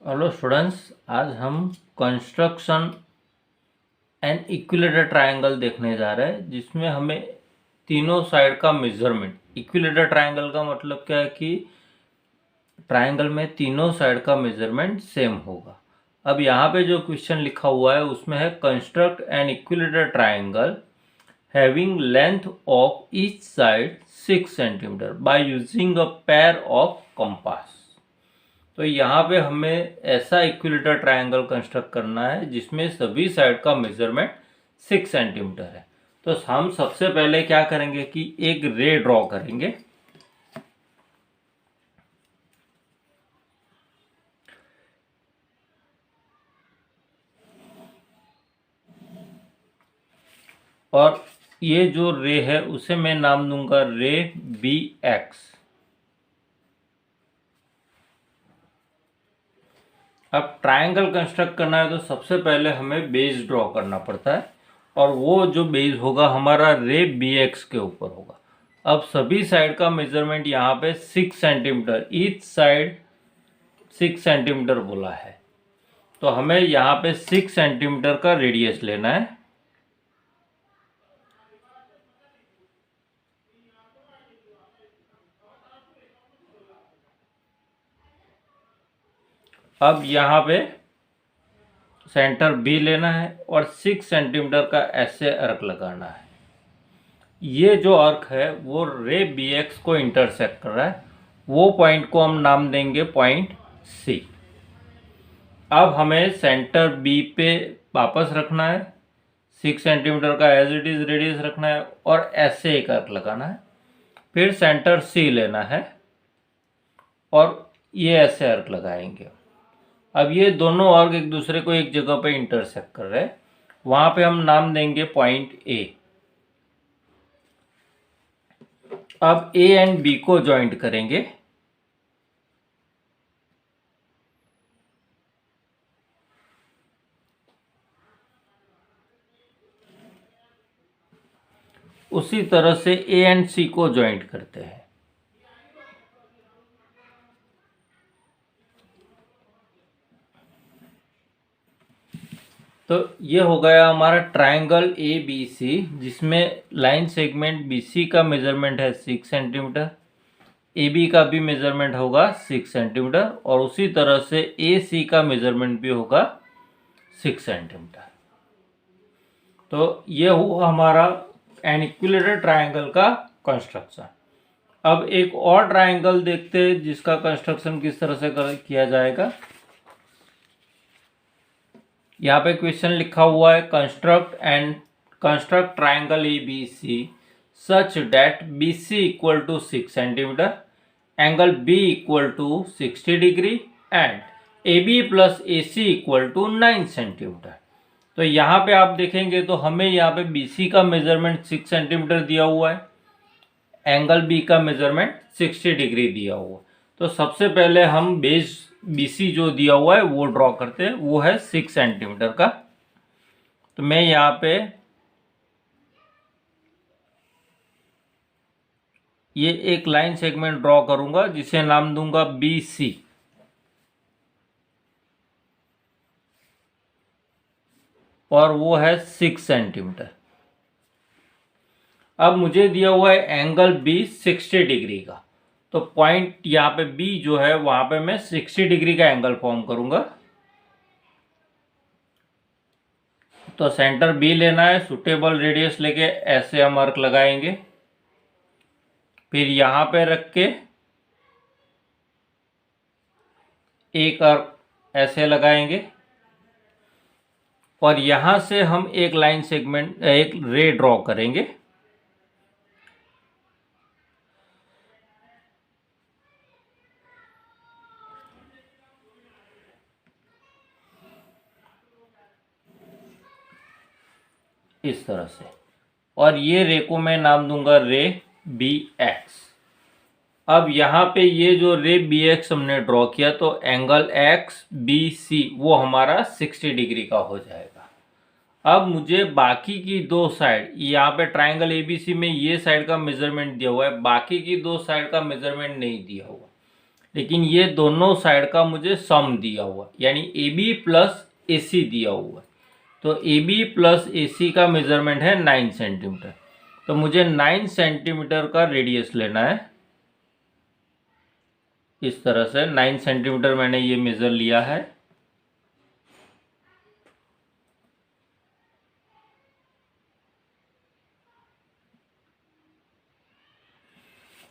Hello students, आज हम construction and equilateral triangle देखने जा रहे हैं जिसमें हमें तीनों साइड का मेजरमेंट। इक्विलेटरल ट्रायंगल का मतलब क्या है कि ट्रायंगल में तीनों साइड का मेजरमेंट सेम होगा। अब यहाँ पे जो क्वेश्चन लिखा हुआ है उसमें है construct an equilateral triangle having length of each side 6 centimetre by using a pair of compass. तो यहाँ पे हमें ऐसा इक्विलेटरल ट्रायंगल कंस्ट्रक्ट करना है जिसमें सभी साइड का मेजरमेंट 6 सेंटीमीटर है। तो हम सबसे पहले क्या करेंगे कि एक रे ड्रॉ करेंगे। और ये जो रे है उसे मैं नाम दूंगा रे बी एक्स। अब ट्रायंगल कंस्ट्रक्ट करना है तो सबसे पहले हमें बेस ड्रॉ करना पड़ता है और वो जो बेस होगा हमारा रे बी एक्स के ऊपर होगा। अब सभी साइड का मेजरमेंट यहाँ पे 6 सेंटीमीटर, ईच साइड 6 सेंटीमीटर बोला है। तो हमें यहाँ पे 6 सेंटीमीटर का रेडियस लेना है। अब यहाँ पे सेंटर बी लेना है और 6 सेंटीमीटर का ऐसे अर्क लगाना है। ये जो अर्क है वो रे बी एक्स को इंटरसेक्ट कर रहा है। वो पॉइंट को हम नाम देंगे पॉइंट सी। अब हमें सेंटर बी पे वापस रखना है, 6 सेंटीमीटर का एज इट इज रेडियस रखना है और ऐसे एक अर्क लगाना है। फिर सेंटर सी लेना है और ये ऐसे अर्क लगाएंगे। अब ये दोनों अर्क एक दूसरे को एक जगह पे इंटरसेक्ट कर रहे हैं, वहां पे हम नाम देंगे पॉइंट ए। अब ए एंड बी को ज्वाइंट करेंगे। उसी तरह से ए एंड सी को ज्वाइंट करते हैं। तो ये हो गया हमारा ट्रायंगल ए बी सी, जिसमें लाइन सेगमेंट बी सी का मेजरमेंट है 6 सेंटीमीटर, ए बी का भी मेजरमेंट होगा 6 सेंटीमीटर और उसी तरह से ए सी का मेजरमेंट भी होगा 6 सेंटीमीटर। तो ये हुआ हमारा एन इक्विलेटरल ट्रायंगल का कंस्ट्रक्शन। अब एक और ट्रायंगल देखते हैं जिसका कंस्ट्रक्शन किस तरह से किया जाएगा। यहाँ पे क्वेश्चन लिखा हुआ है construct triangle A B C such that B C equal to 6 centimetre, angle B equal to 60 degree and A B plus A C equal to 9 centimetre. तो यहाँ पे आप देखेंगे तो हमें यहाँ पे बी सी का मेजरमेंट 6 सेंटीमीटर दिया हुआ है, एंगल बी का मेजरमेंट 60 डिग्री दिया हुआ है। तो सबसे पहले हम बेस BC जो दिया हुआ है वो ड्रॉ करते हैं, वो है 6 सेंटीमीटर का। तो मैं यहाँ पे ये एक लाइन सेगमेंट ड्रॉ करूंगा जिसे नाम दूंगा BC और वो है 6 सेंटीमीटर। अब मुझे दिया हुआ है एंगल B 60 डिग्री का, तो पॉइंट यहाँ पे B जो है वहां पे मैं 60 डिग्री का एंगल फॉर्म करूंगा। तो सेंटर B लेना है, सुटेबल रेडियस लेके ऐसे हम अर्क लगाएंगे, फिर यहाँ पे रख के एक अर्क ऐसे लगाएंगे और यहाँ से हम एक लाइन सेगमेंट एक रे ड्रॉ करेंगे। इस तरह से, और ये रे को मैं नाम दूंगा रे बी एक्स। अब यहाँ पे ये जो रे बी एक्स हमने ड्रॉ किया तो एंगल एक्स बी सी वो हमारा 60 डिग्री का हो जाएगा। अब मुझे बाकी की दो साइड, यहाँ पे ट्रायंगल एबीसी में ये साइड का मेजरमेंट दिया हुआ है, बाकी की दो साइड का मेजरमेंट नहीं दिया हुआ। लेकिन ये दोनों साइड का मुझे सम दिया हुआ, यानी ए बी प्लस ए सी दिया हुआ है। तो ए बी प्लस ए सी का मेजरमेंट है 9 सेंटीमीटर। तो मुझे 9 सेंटीमीटर का रेडियस लेना है। इस तरह से 9 सेंटीमीटर मैंने ये मेज़र लिया है।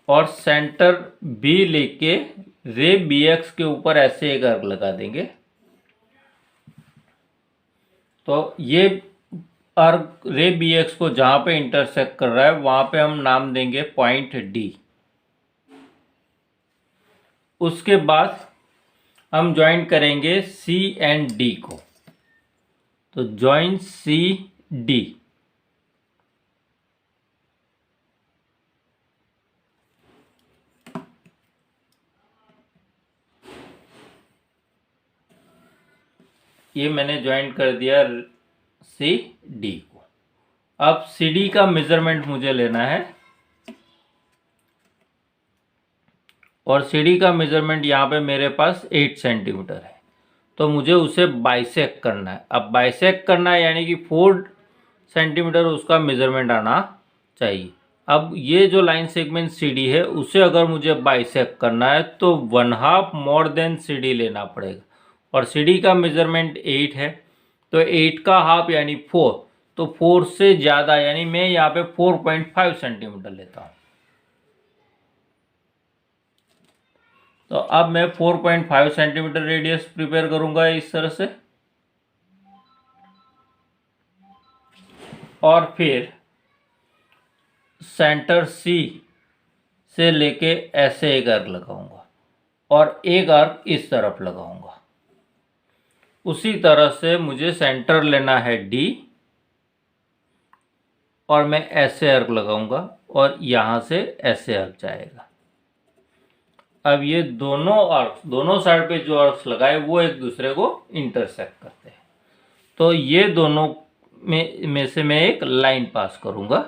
और सेंटर बी लेके रे बी एक्स के ऊपर ऐसे एक अर्क लगा देंगे। तो ये अर्क रे बी एक्स को जहाँ पे इंटरसेक्ट कर रहा है वहाँ पे हम नाम देंगे पॉइंट डी। उसके बाद हम ज्वाइन करेंगे सी एंड डी को। तो ज्वाइन सी डी। ये मैंने ज्वाइन कर दिया सी डी को। अब सी डी का मेजरमेंट मुझे लेना है और सी डी का मेजरमेंट यहाँ पे मेरे पास 8 सेंटीमीटर है। तो मुझे उसे बाइसेक्ट करना है। अब बाइसेक्ट करना है यानी कि 4 सेंटीमीटर उसका मेजरमेंट आना चाहिए। अब ये जो लाइन सेगमेंट सी डी है उसे अगर मुझे बाइसेक्ट करना है तो 1/2 मोर देन सी डी लेना पड़ेगा। और सी डी का मेजरमेंट 8 है, तो 8 का हाफ यानी 4। तो 4 से ज़्यादा यानी मैं यहाँ पे 4.5 सेंटीमीटर लेता हूँ। तो अब मैं 4.5 सेंटीमीटर रेडियस प्रिपेयर करूँगा इस तरह से। और फिर सेंटर सी से लेके ऐसे एक आर्क लगाऊंगा और एक आर्क इस तरफ लगाऊंगा। उसी तरह से मुझे सेंटर लेना है डी और मैं ऐसे आर्क लगाऊंगा और यहाँ से ऐसे आर्क जाएगा। अब ये दोनों आर्क्स, दोनों साइड पे जो आर्क्स लगाए वो एक दूसरे को इंटरसेक्ट करते हैं। तो ये दोनों में से मैं एक लाइन पास करूंगा।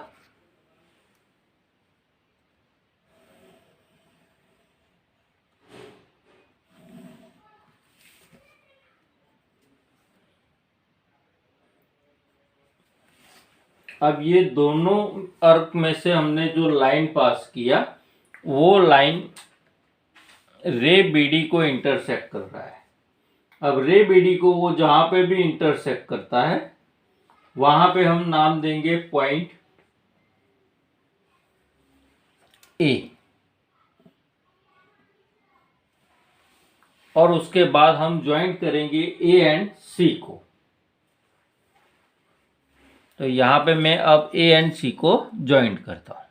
अब ये दोनों आर्क में से हमने जो लाइन पास किया वो लाइन रे बीडी को इंटरसेक्ट कर रहा है। अब रे बीडी को वो जहां पे भी इंटरसेक्ट करता है वहां पे हम नाम देंगे पॉइंट ए। और उसके बाद हम ज्वाइंट करेंगे ए एंड सी को। तो यहां पे मैं अब ए एंड सी को ज्वाइंट करता हूं।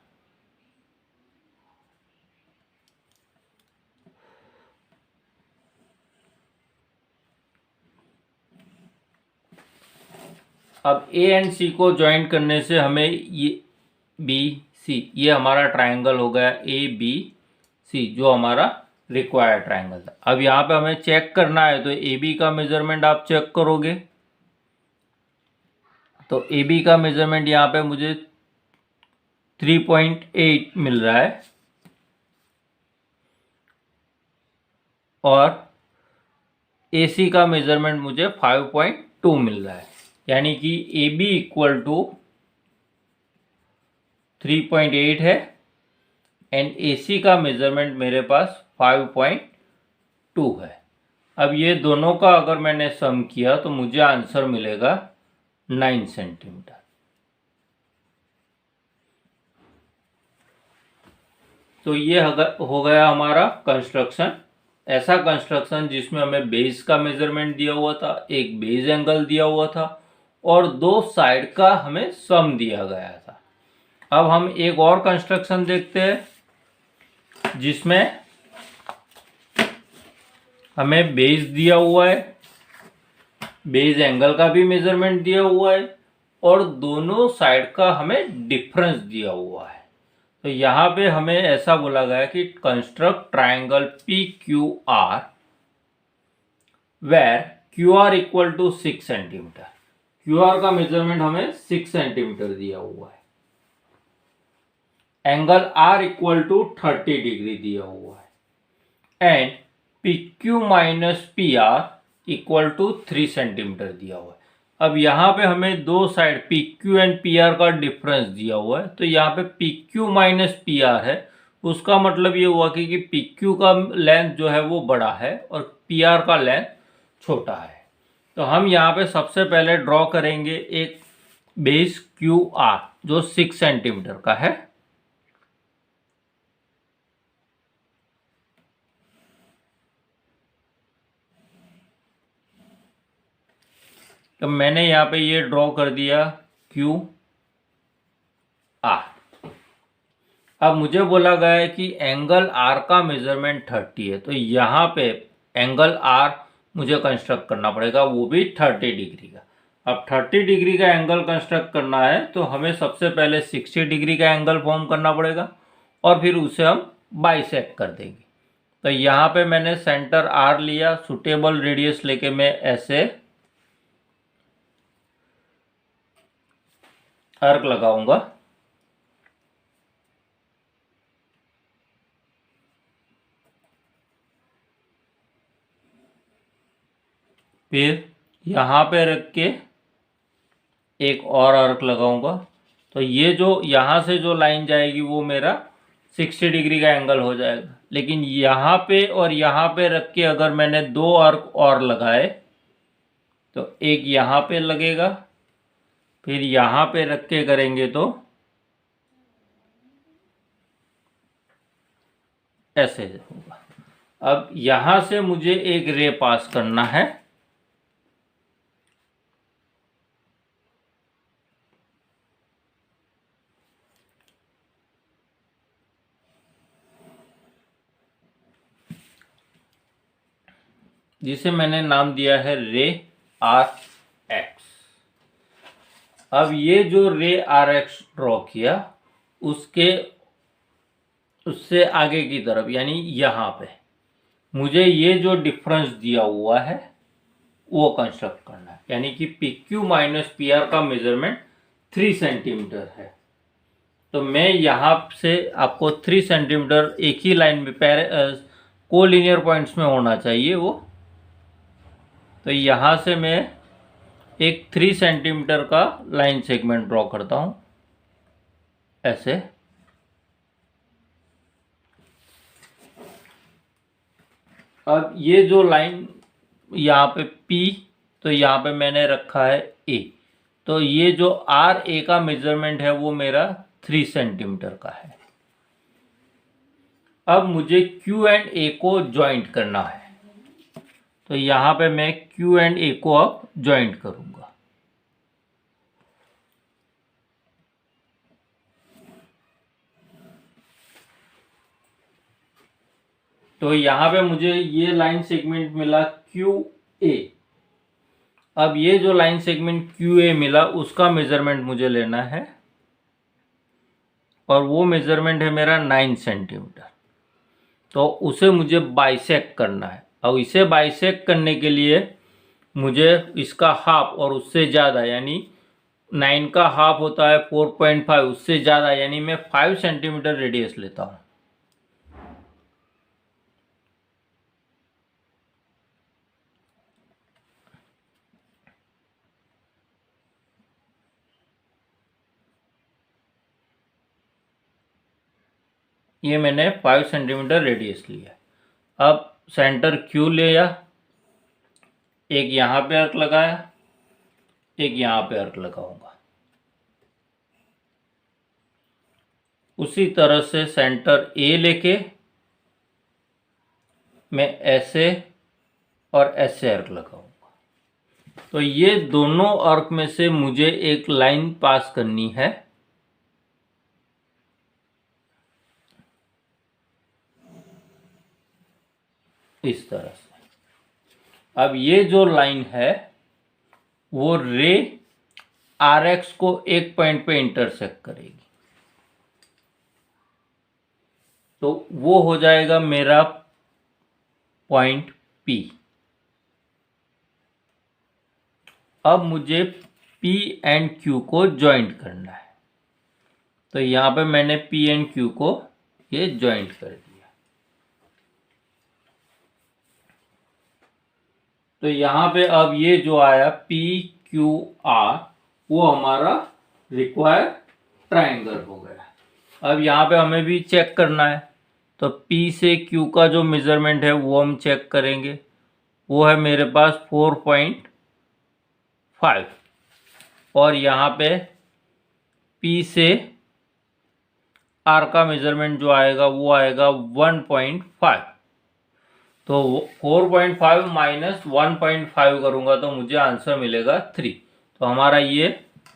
अब ए एंड सी को ज्वाइंट करने से हमें ये बी सी, ये हमारा ट्रायंगल हो गया ए बी सी, जो हमारा रिक्वायर्ड ट्रायंगल था। अब यहाँ पे हमें चेक करना है तो ए बी का मेजरमेंट आप चेक करोगे। तो ए बी का मेजरमेंट यहाँ पे मुझे 3.8 मिल रहा है और ए सी का मेजरमेंट मुझे 5.2 मिल रहा है। यानी कि ए बी इक्वल टू 3.8 है एंड ए सी का मेजरमेंट मेरे पास 5.2 है। अब ये दोनों का अगर मैंने सम किया तो मुझे आंसर मिलेगा 9 सेंटीमीटर। तो ये हो गया हमारा कंस्ट्रक्शन। ऐसा कंस्ट्रक्शन जिसमें हमें बेस का मेजरमेंट दिया हुआ था, एक बेस एंगल दिया हुआ था और 2 साइड का हमें सम दिया गया था। अब हम एक और कंस्ट्रक्शन देखते हैं जिसमें हमें बेस दिया हुआ है, बेस एंगल का भी मेजरमेंट दिया हुआ है और दोनों साइड का हमें डिफरेंस दिया हुआ है। तो यहाँ पे हमें ऐसा बोला गया कि construct triangle P Q R where Q R equal to 6 centimetre. Q R का मेजरमेंट हमें 6 सेंटीमीटर दिया हुआ है। Angle R equal to 30 degree दिया हुआ है and P Q minus P R equal to 3 centimetre दिया हुआ है। अब यहाँ पे हमें दो side P Q and P R का डिफरेंस दिया हुआ है, तो यहाँ पे P Q minus P are है, उसका मतलब ये हुआ कि पी क्यू का लेंथ जो है वो बड़ा है और पी आर का लेंथ छोटा है। तो हम यहाँ पे सबसे पहले ड्रॉ करेंगे एक बेस क्यू आर जो 6 सेंटीमीटर का है। तो मैंने यहाँ पे ये ड्रॉ कर दिया क्यू आर। अब मुझे बोला गया है कि एंगल आर का मेजरमेंट 30 है, तो यहाँ पे एंगल आर मुझे कंस्ट्रक्ट करना पड़ेगा, वो भी 30 डिग्री का। अब 30 डिग्री का एंगल कंस्ट्रक्ट करना है तो हमें सबसे पहले 60 डिग्री का एंगल फॉर्म करना पड़ेगा और फिर उसे हम बाइसेक्ट कर देंगे। तो यहाँ पे मैंने सेंटर आर लिया, सुटेबल रेडियस लेके मैं ऐसे आर्क लगाऊंगा। फिर यहाँ पे रख के एक और आर्क लगाऊंगा। तो ये जो यहाँ से जो लाइन जाएगी वो मेरा 60 डिग्री का एंगल हो जाएगा। लेकिन यहाँ पे और यहाँ पे रख के अगर मैंने दो आर्क और लगाए तो एक यहाँ पे लगेगा, फिर यहाँ पे रख के करेंगे तो ऐसे होगा। अब यहाँ से मुझे एक रे पास करना है, जिसे मैंने नाम दिया है रे आर एक्स। अब ये जो रे आर एक्स ड्रॉ किया उससे आगे की तरफ यानी यहाँ पे मुझे ये जो डिफरेंस दिया हुआ है वो कंस्ट्रक्ट करना है, यानी कि P Q minus P R का मेजरमेंट 3 सेंटीमीटर है। तो मैं यहाँ से आपको 3 सेंटीमीटर एक ही लाइन में कोलिनियर पॉइंट्स में होना चाहिए वो। तो यहाँ से मैं एक 3 सेंटीमीटर का लाइन सेगमेंट ड्रॉ करता हूँ ऐसे। अब ये जो लाइन यहाँ पे P, तो यहाँ पे मैंने रखा है A, तो ये जो आर ए का मेजरमेंट है वो मेरा 3 सेंटीमीटर का है। अब मुझे Q एंड A को ज्वाइंट करना है, तो यहाँ पे मैं Q एंड A को अब ज्वाइंट करूँगा। तो यहाँ पे मुझे ये लाइन सेगमेंट मिला QA। अब ये जो लाइन सेगमेंट QA मिला उसका मेजरमेंट मुझे लेना है और वो मेजरमेंट है मेरा 9 सेंटीमीटर। तो उसे मुझे बाइसेक्ट करना है। अब इसे बाइसेक्ट करने के लिए मुझे इसका हाफ और उससे ज़्यादा यानी 9 का हाफ होता है 4.5, उससे ज़्यादा यानी मैं 5 सेंटीमीटर रेडियस लेता हूँ। ये मैंने 5 सेंटीमीटर रेडियस लिया। अब सेंटर Q लिया, एक यहाँ पे आर्क लगाया, एक यहाँ पे आर्क लगाऊंगा। उसी तरह से सेंटर A लेके मैं ऐसे और ऐसे आर्क लगाऊंगा। तो ये दोनों आर्क में से मुझे एक लाइन पास करनी है, इस तरह से। अब ये जो लाइन है वो रे आर एक्स को एक पॉइंट पे इंटरसेक्ट करेगी, तो वो हो जाएगा मेरा पॉइंट P। अब मुझे P एंड Q को ज्वाइंट करना है, तो यहाँ पे मैंने P एंड Q को ये ज्वाइंट कर दिया। तो यहाँ पे अब ये जो आया पी क्यू आर, वो हमारा रिक्वायर्ड ट्राइंगल हो गया। अब यहाँ पे हमें भी चेक करना है, तो P से Q का जो मेजरमेंट है वो हम चेक करेंगे। वो है मेरे पास 4.5, और यहाँ पे P से R का मेजरमेंट जो आएगा वो आएगा 1.5। तो 4.5 माइनस 1.5 करूँगा तो मुझे आंसर मिलेगा 3। तो हमारा ये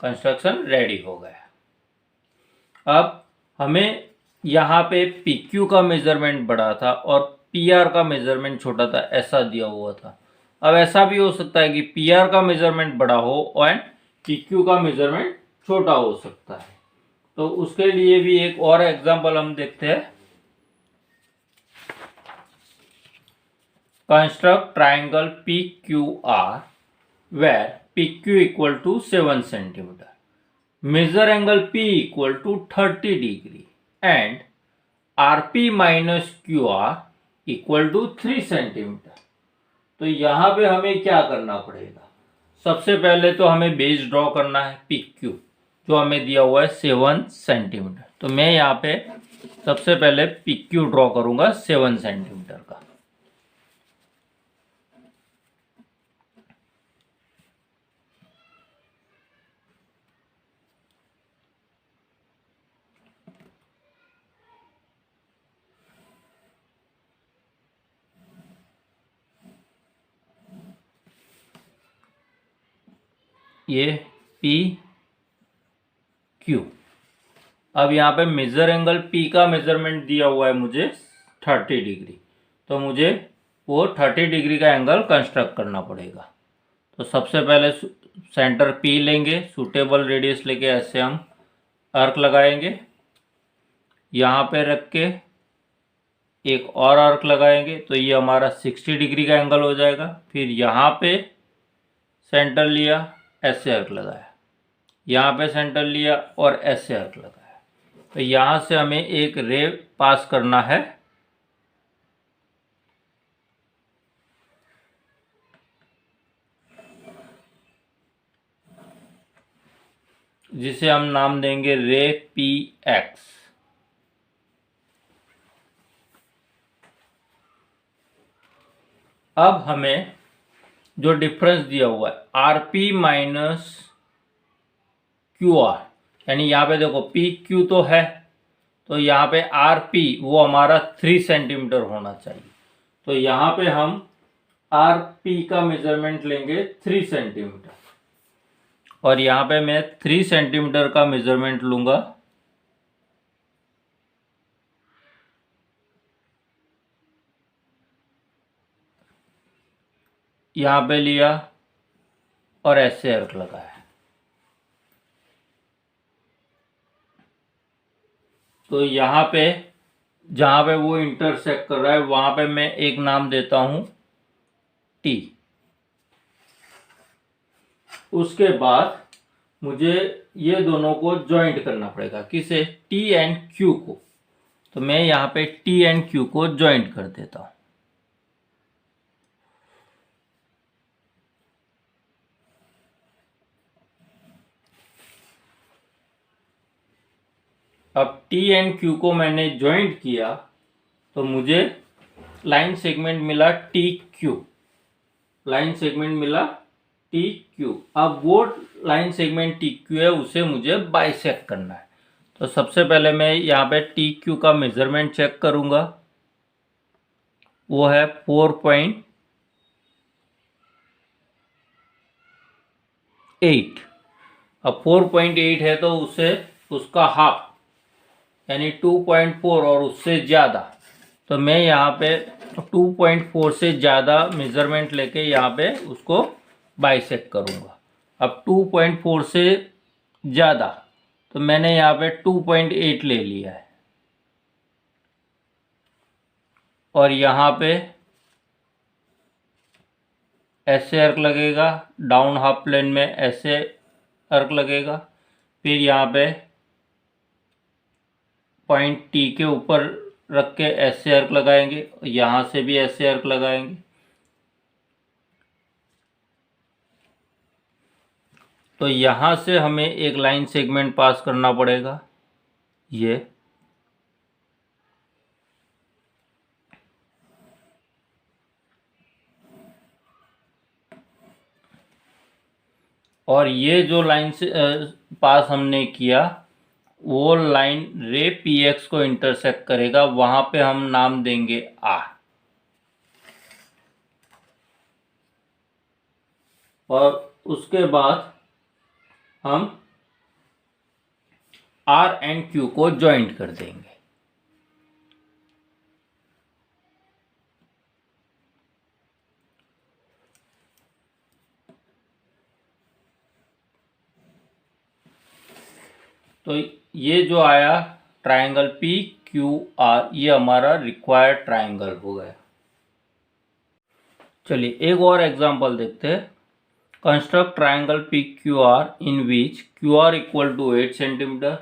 कंस्ट्रक्शन रेडी हो गया। अब हमें यहाँ पे PQ का मेजरमेंट बड़ा था और PR का मेजरमेंट छोटा था, ऐसा दिया हुआ था। अब ऐसा भी हो सकता है कि PR का मेजरमेंट बड़ा हो और PQ का मेजरमेंट छोटा हो सकता है। तो उसके लिए भी एक और एग्जांपल हम देखते हैं। Construct triangle PQR where PQ equal to 7 centimeter. Measure angle P equal to 30 degree and RP minus QR equal to 3 centimeter. तो यहाँ पे हमें क्या करना पड़ेगा? सबसे पहले तो हमें बेस ड्रॉ करना है PQ, जो हमें दिया हुआ है 7 सेंटीमीटर। तो मैं यहाँ पे सबसे पहले PQ ड्रॉ करूँगा 7 सेंटीमीटर का। ये पी क्यू। अब यहाँ पे मेजर एंगल P का मेजरमेंट दिया हुआ है मुझे 30 डिग्री, तो मुझे वो 30 डिग्री का एंगल कंस्ट्रक्ट करना पड़ेगा। तो सबसे पहले सेंटर P लेंगे, सूटेबल रेडियस लेके ऐसे हम आर्क लगाएंगे, यहाँ पे रख के एक और आर्क लगाएंगे, तो ये हमारा 60 डिग्री का एंगल हो जाएगा। फिर यहाँ पे सेंटर लिया, ऐसे आर्क लगाया, यहाँ पे सेंटर लिया और ऐसे आर्क लगाया। तो यहाँ से हमें एक रे पास करना है, जिसे हम नाम देंगे रे PX। अब हमें जो डिफरेंस दिया हुआ है RP माइनस QR, यानी यहाँ पे देखो PQ तो है, तो यहाँ पे RP वो हमारा 3 सेंटीमीटर होना चाहिए। तो यहाँ पे हम RP का मेजरमेंट लेंगे 3 सेंटीमीटर, और यहाँ पे मैं 3 सेंटीमीटर का मेजरमेंट लूँगा। यहाँ पे लिया और ऐसे आर्क लगाया। तो यहाँ पे जहाँ पे वो इंटरसेक्ट कर रहा है वहाँ पे मैं एक नाम देता हूँ T। उसके बाद मुझे ये दोनों को जॉइंट करना पड़ेगा, किसे? T एंड Q को। तो मैं यहाँ पे T एंड Q को जॉइंट कर देता हूँ। अब T एंड Q को मैंने जॉइंट किया तो मुझे लाइन सेगमेंट मिला TQ, लाइन सेगमेंट मिला TQ। अब वो लाइन सेगमेंट TQ है, उसे मुझे बाइसेक्ट करना है। तो सबसे पहले मैं यहाँ पे TQ का मेजरमेंट चेक करूँगा, वो है 4.8। अब 4.8 है तो उसे उसका हाफ यानी 2.4 और उससे ज़्यादा। तो मैं यहाँ पे 2.4 से ज़्यादा मेज़रमेंट लेके यहाँ पे उसको बाइसेक्ट करूँगा। अब 2.4 से ज़्यादा, तो मैंने यहाँ पे 2.8 ले लिया है, और यहाँ पे ऐसे अर्क लगेगा, डाउन हाफ प्लेन में ऐसे अर्क लगेगा। फिर यहाँ पे पॉइंट T के ऊपर रख के ऐसे अर्क लगाएंगे, यहाँ से भी ऐसे अर्क लगाएंगे। तो यहाँ से हमें एक लाइन सेगमेंट पास करना पड़ेगा, ये, और ये जो लाइन से पास हमने किया वो लाइन रे पी एक्स को इंटरसेक्ट करेगा, वहां पे हम नाम देंगे आर, और उसके बाद हम आर एंड क्यू को ज्वाइंट कर देंगे। तो ये जो आया ट्राइंगल पी क्यू आर, ये हमारा रिक्वायर्ड ट्राइंगल हो गया। चलिए एक और एग्जांपल देखते हैं। Construct triangle P Q R in which Q R equal to 8 centimetre,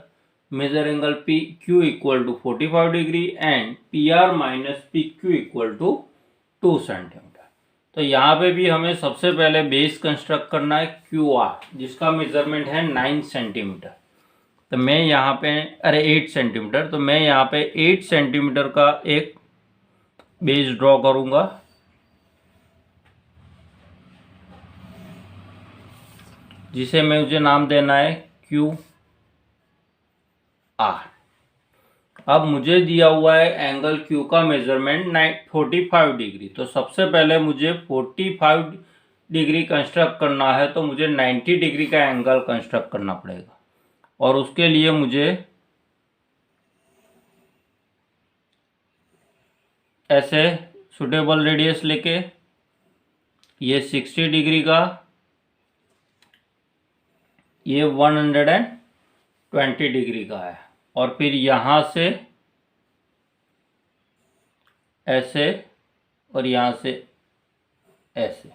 measure angle P Q equal to 45 degree and P R minus P Q equal to 2 centimetre. तो यहाँ पे भी हमें सबसे पहले बेस कंस्ट्रक्ट करना है क्यू आर, जिसका मेजरमेंट है 9 सेंटीमीटर। तो मैं यहाँ पे 8 सेंटीमीटर, तो मैं यहाँ पे 8 सेंटीमीटर का एक बेस ड्रॉ करूँगा, जिसे मुझे नाम देना है क्यू आर। अब मुझे दिया हुआ है एंगल क्यू का मेजरमेंट 45 डिग्री, तो सबसे पहले मुझे 45 डिग्री कंस्ट्रक्ट करना है, तो मुझे 90 डिग्री का एंगल कंस्ट्रक्ट करना पड़ेगा, और उसके लिए मुझे ऐसे सुटेबल रेडियस लेके ये 60 डिग्री का, ये 120 डिग्री का है, और फिर यहाँ से ऐसे और यहाँ से ऐसे।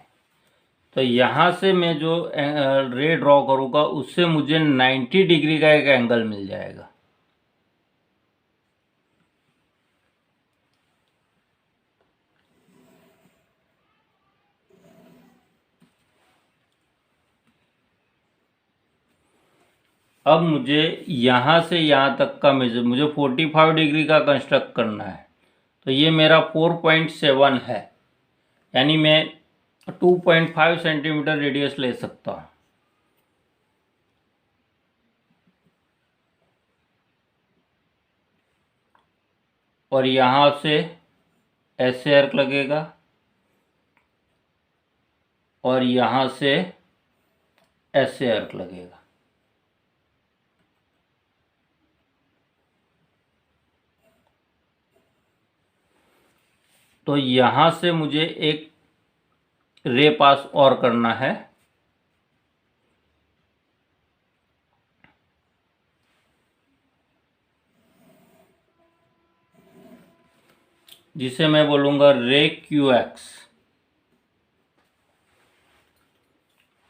तो यहाँ से मैं जो रे ड्रॉ करूँगा उससे मुझे 90 डिग्री का एक एंगल मिल जाएगा। अब मुझे यहाँ से यहाँ तक का मुझे 45 डिग्री का कंस्ट्रक्ट करना है, तो ये मेरा 4.7 है, यानी मैं 2.5 सेंटीमीटर रेडियस ले सकता हूँ। और यहाँ से ऐसे आर्क लगेगा, और यहाँ से ऐसे आर्क लगेगा। तो यहाँ से मुझे एक रे पास और करना है, जिसे मैं बोलूँगा रे क्यू एक्स।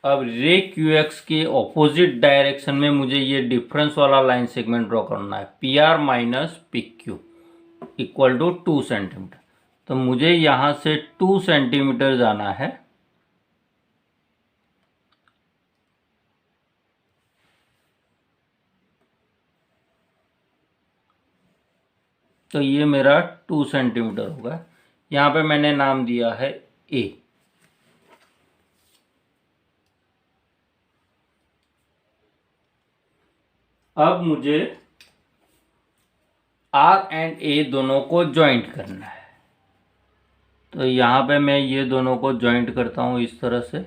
अब रे क्यू एक्स के ऑपोजिट डायरेक्शन में मुझे ये डिफरेंस वाला लाइन सेगमेंट ड्रॉ करना है, P R minus P Q equal to 2 centimetre. तो मुझे यहाँ से 2 सेंटीमीटर जाना है, तो ये मेरा 2 सेंटीमीटर होगा। यहाँ पे मैंने नाम दिया है ए। अब मुझे आर एंड ए दोनों को ज्वाइंट करना है, तो यहाँ पे मैं ये दोनों को ज्वाइंट करता हूँ इस तरह से।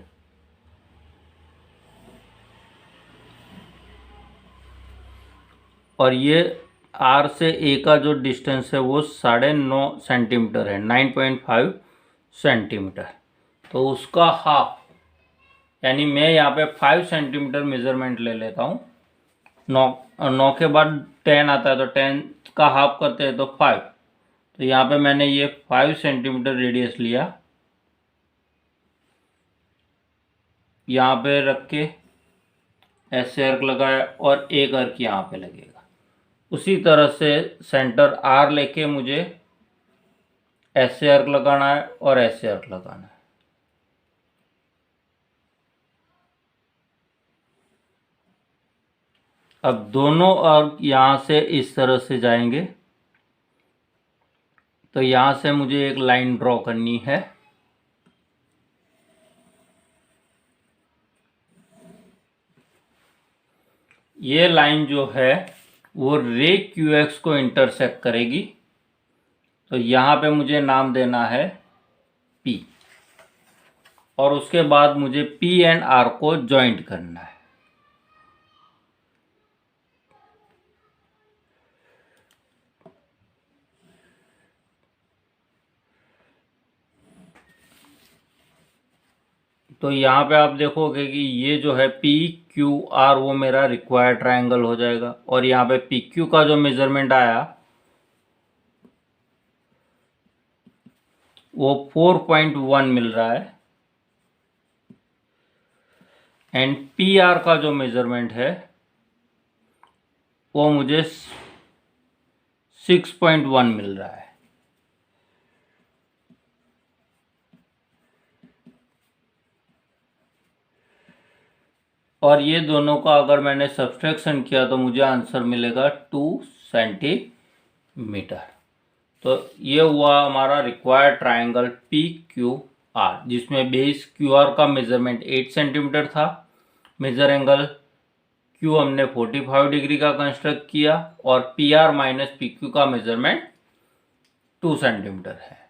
और ये आर से ए का जो डिस्टेंस है वो 9.5 सेंटीमीटर है, 9.5 सेंटीमीटर। तो उसका हाफ, यानी मैं यहाँ पे 5 सेंटीमीटर मेजरमेंट ले लेता हूँ। 9 के बाद 10 आता है, तो 10 का हाफ करते हैं तो 5। तो यहाँ पे मैंने ये 5 सेंटीमीटर रेडियस लिया, यहाँ पे रख के ऐसे अर्क लगाया, और एक अर्क यहाँ पे लगेगा। उसी तरह से सेंटर आर लेके मुझे ऐसे अर्क लगाना है और ऐसे अर्क लगाना है। अब दोनों आर्क यहाँ से इस तरह से जाएंगे, तो यहाँ से मुझे एक लाइन ड्रॉ करनी है। ये लाइन जो है वो रे QX को इंटरसेक्ट करेगी, तो यहाँ पे मुझे नाम देना है P, और उसके बाद मुझे P एंड R को जॉइंट करना है। तो यहाँ पे आप देखोगे कि ये जो है PQR वो मेरा रिक्वायर्ड ट्रायंगल हो जाएगा, और यहाँ पे PQ का जो मेजरमेंट आया वो 4.1 मिल रहा है, एंड PR का जो मेजरमेंट है वो मुझे 6.1 मिल रहा है। और ये दोनों का अगर मैंने सब्सट्रैक्शन किया तो मुझे आंसर मिलेगा 2 सेंटीमीटर। तो ये हुआ हमारा रिक्वायर्ड ट्रायंगल PQR, जिसमें बेस QR का मेजरमेंट 8 सेंटीमीटर था, मेजर एंगल Q हमने 45 डिग्री का कंस्ट्रक्ट किया, और PR माइनस PQ का मेजरमेंट 2 सेंटीमीटर है।